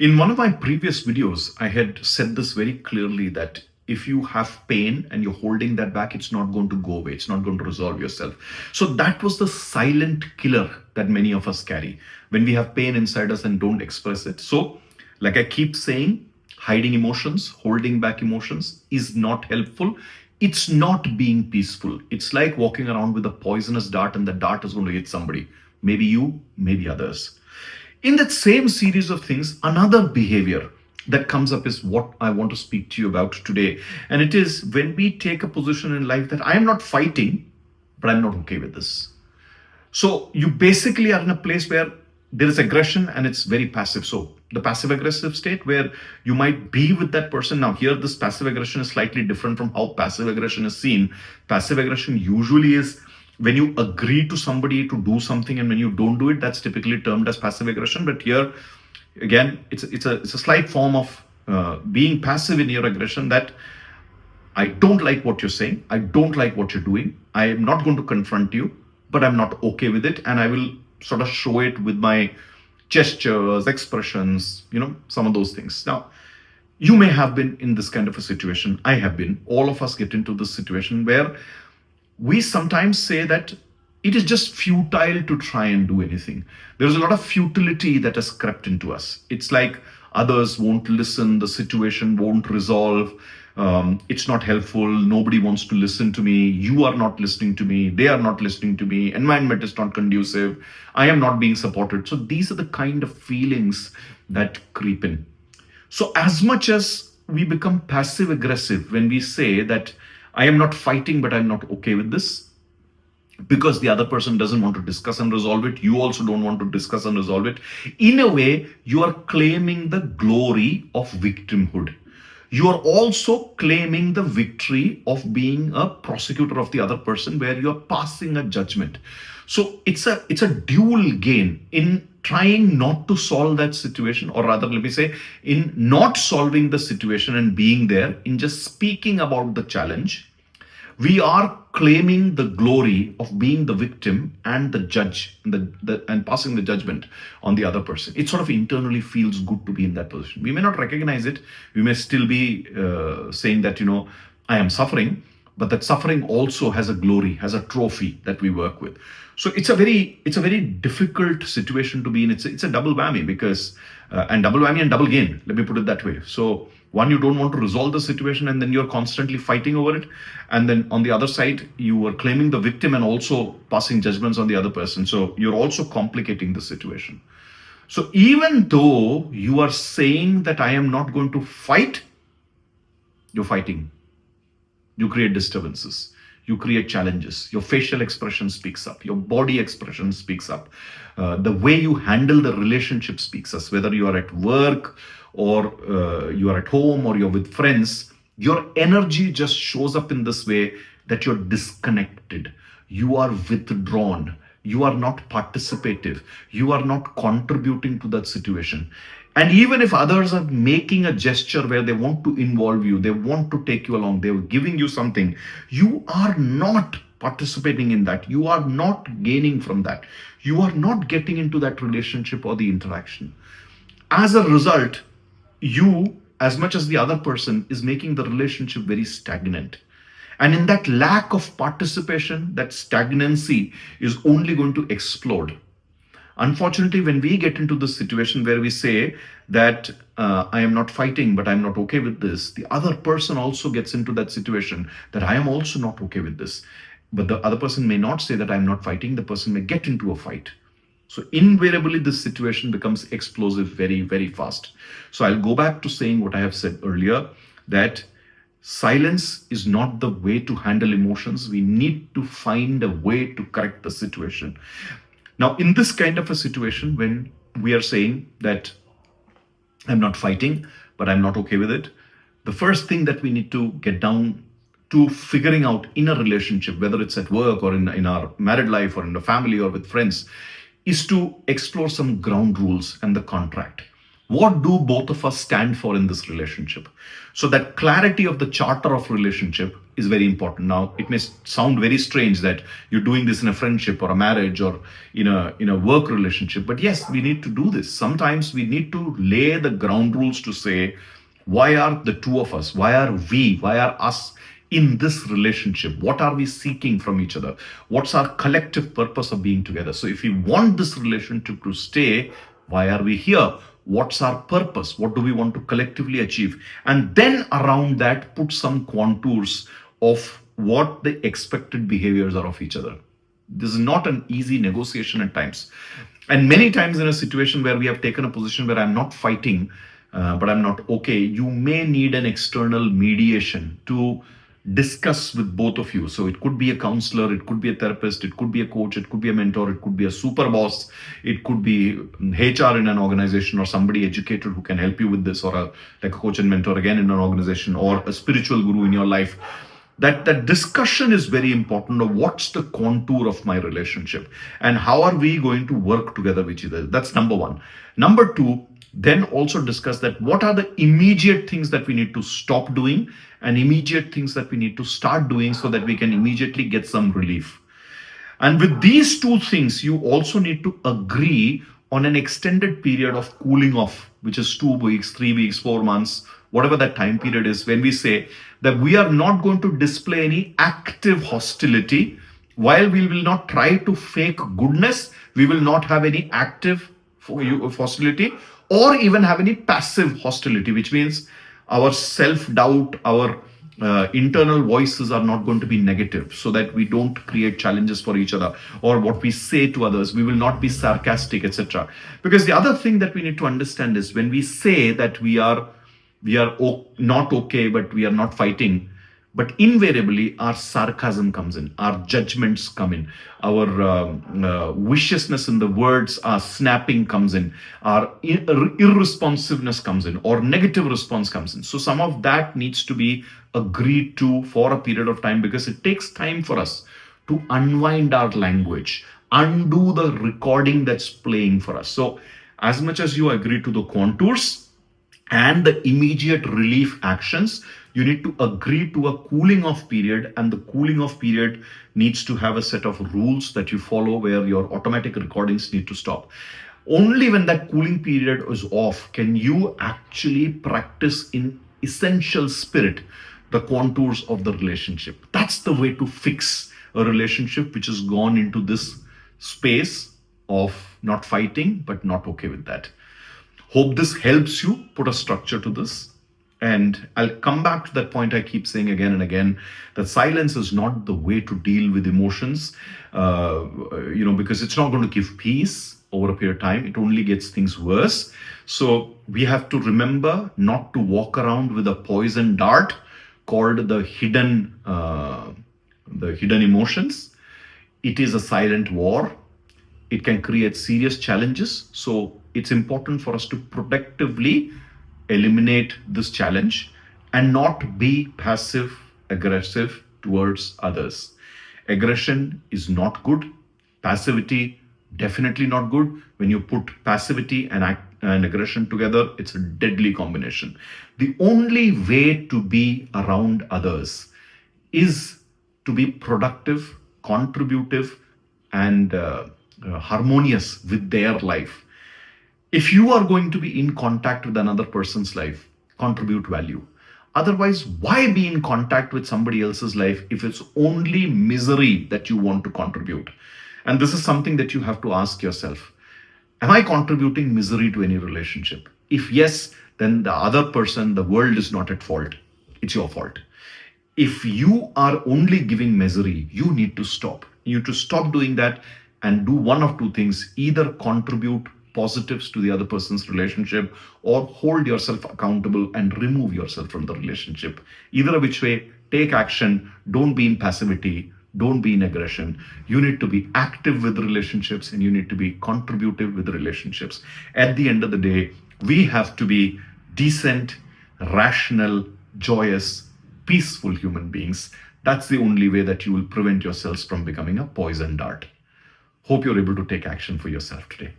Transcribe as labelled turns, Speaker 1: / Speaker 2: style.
Speaker 1: In one of my previous videos, I had said this very clearly that if you have pain and you're holding that back, it's not going to go away. It's not going to resolve yourself. So that was the silent killer that many of us carry when we have pain inside us and don't express it. So, like I keep saying, hiding emotions, holding back emotions is not helpful. It's not being peaceful. It's like walking around with a poisonous dart and the dart is going to hit somebody. Maybe you, maybe others. In that same series of things, another behavior that comes up is what I want to speak to you about today. And it is when we take a position in life that I am not fighting, but I'm not okay with this. So you basically are in a place where there is aggression and it's very passive. So the passive aggressive state where you might be with that person. Now here, this passive aggression is slightly different from how passive aggression is seen. Passive aggression usually is when you agree to somebody to do something and when you don't do it, that's typically termed as passive aggression. But here, again, it's a slight form of being passive in your aggression, that I don't like what you're saying. I don't like what you're doing. I am not going to confront you, but I'm not okay with it. And I will sort of show it with my gestures, expressions, some of those things. Now, you may have been in this kind of a situation. I have been. All of us get into this situation where we sometimes say that it is just futile to try and do anything. There's a lot of futility that has crept into us. It's like others won't listen, the situation won't resolve, it's not helpful, nobody wants to listen to me, you are not listening to me, they are not listening to me, environment is not conducive, I am not being supported. So these are the kind of feelings that creep in. So as much as we become passive aggressive when we say that I am not fighting, but I'm not okay with this, because the other person doesn't want to discuss and resolve it, you also don't want to discuss and resolve it. In a way, you are claiming the glory of victimhood. You are also claiming the victory of being a prosecutor of the other person, where you are passing a judgment. So it's a dual gain in trying not to solve that situation, or rather, let me say, in not solving the situation and being there, in just speaking about the challenge. We are claiming the glory of being the victim and the judge and passing the judgment on the other person. It sort of internally feels good to be in that position. We may not recognize it. We may still be saying that, I am suffering, but that suffering also has a glory, has a trophy that we work with. So it's a very difficult situation to be in. It's a double whammy, because and double whammy and double gain. Let me put it that way. So one, you don't want to resolve the situation and then you're constantly fighting over it. And then on the other side, you are claiming the victim and also passing judgments on the other person. So you're also complicating the situation. So even though you are saying that I am not going to fight, you're fighting. You create disturbances. You create challenges. Your facial expression speaks up. Your body expression speaks up. The way you handle the relationship speaks up. Whether you are at work or you are at home or you're with friends, your energy just shows up in this way that you're disconnected. You are withdrawn. You are not participative. You are not contributing to that situation. And even if others are making a gesture where they want to involve you, they want to take you along, they're giving you something, you are not participating in that. You are not gaining from that. You are not getting into that relationship or the interaction. As a result, you, as much as the other person, is making the relationship very stagnant. And in that lack of participation, that stagnancy is only going to explode. Unfortunately, when we get into this situation where we say that I am not fighting, but I'm not okay with this, the other person also gets into that situation that I am also not okay with this. But the other person may not say that I'm not fighting. The person may get into a fight. So invariably, this situation becomes explosive very, very fast. So I'll go back to saying what I have said earlier, that silence is not the way to handle emotions. We need to find a way to correct the situation. Now, in this kind of a situation, when we are saying that I'm not fighting, but I'm not okay with it, the first thing that we need to get down to figuring out in a relationship, whether it's at work or in our married life or in the family or with friends, is to explore some ground rules and the contract. What do both of us stand for in this relationship? So that clarity of the charter of relationship is very important. Now, it may sound very strange that you're doing this in a friendship or a marriage or in a work relationship, but yes, we need to do this. Sometimes we need to lay the ground rules to say, why are the two of us, why are us in this relationship? What are we seeking from each other? What's our collective purpose of being together? So if we want this relationship to stay, why are we here? What's our purpose? What do we want to collectively achieve? And then around that, put some contours of what the expected behaviors are of each other. This is not an easy negotiation at times. And many times in a situation where we have taken a position where I'm not fighting, but I'm not okay, you may need an external mediation to discuss with both of you. So it could be a counselor, it could be a therapist, it could be a coach, it could be a mentor, it could be a super boss, it could be HR in an organization, or somebody educated who can help you with this, or like a coach and mentor again in an organization, or a spiritual guru in your life. That discussion is very important of what's the contour of my relationship and how are we going to work together with each other. That's number one. Number two, then also discuss that what are the immediate things that we need to stop doing and immediate things that we need to start doing so that we can immediately get some relief. And with these two things, you also need to agree on an extended period of cooling off, which is 2 weeks, 3 weeks, 4 months, whatever that time period is, when we say that we are not going to display any active hostility. While we will not try to fake goodness, we will not have any active hostility or even have any passive hostility, which means our self-doubt, our internal voices are not going to be negative, so that we don't create challenges for each other, or what we say to others, we will not be sarcastic, etc. Because the other thing that we need to understand is when we say that we are not okay, but we are not fighting, but invariably our sarcasm comes in, our judgments come in, our viciousness in the words, our snapping comes in, our irresponsiveness comes in, or negative response comes in. So some of that needs to be agreed to for a period of time, because it takes time for us to unwind our language, undo the recording that's playing for us. So as much as you agree to the contours and the immediate relief actions, you need to agree to a cooling off period, and the cooling off period needs to have a set of rules that you follow where your automatic recordings need to stop. Only when that cooling period is off can you actually practice in essential spirit the contours of the relationship. That's the way to fix a relationship which has gone into this space of not fighting but not okay with that. Hope this helps you put a structure to this. And I'll come back to that point I keep saying again and again, that silence is not the way to deal with emotions, because it's not going to give peace over a period of time. It only gets things worse. So we have to remember not to walk around with a poison dart called the hidden emotions. It is a silent war. It can create serious challenges. So it's important for us to protectively eliminate this challenge and not be passive aggressive towards others. Aggression is not good. Passivity, definitely not good. When you put passivity and aggression together, it's a deadly combination. The only way to be around others is to be productive, contributive, and harmonious with their life. If you are going to be in contact with another person's life, contribute value. Otherwise, why be in contact with somebody else's life if it's only misery that you want to contribute? And this is something that you have to ask yourself. Am I contributing misery to any relationship? If yes, then the other person, the world is not at fault. It's your fault. If you are only giving misery, you need to stop. You need to stop doing that and do one of two things. Either contribute positives to the other person's relationship, or hold yourself accountable and remove yourself from the relationship. Either which way, take action. Don't be in passivity. Don't be in aggression. You need to be active with relationships, and you need to be contributive with relationships. At the end of the day, we have to be decent, rational, joyous, peaceful human beings. That's the only way that you will prevent yourselves from becoming a poison dart. Hope you're able to take action for yourself today.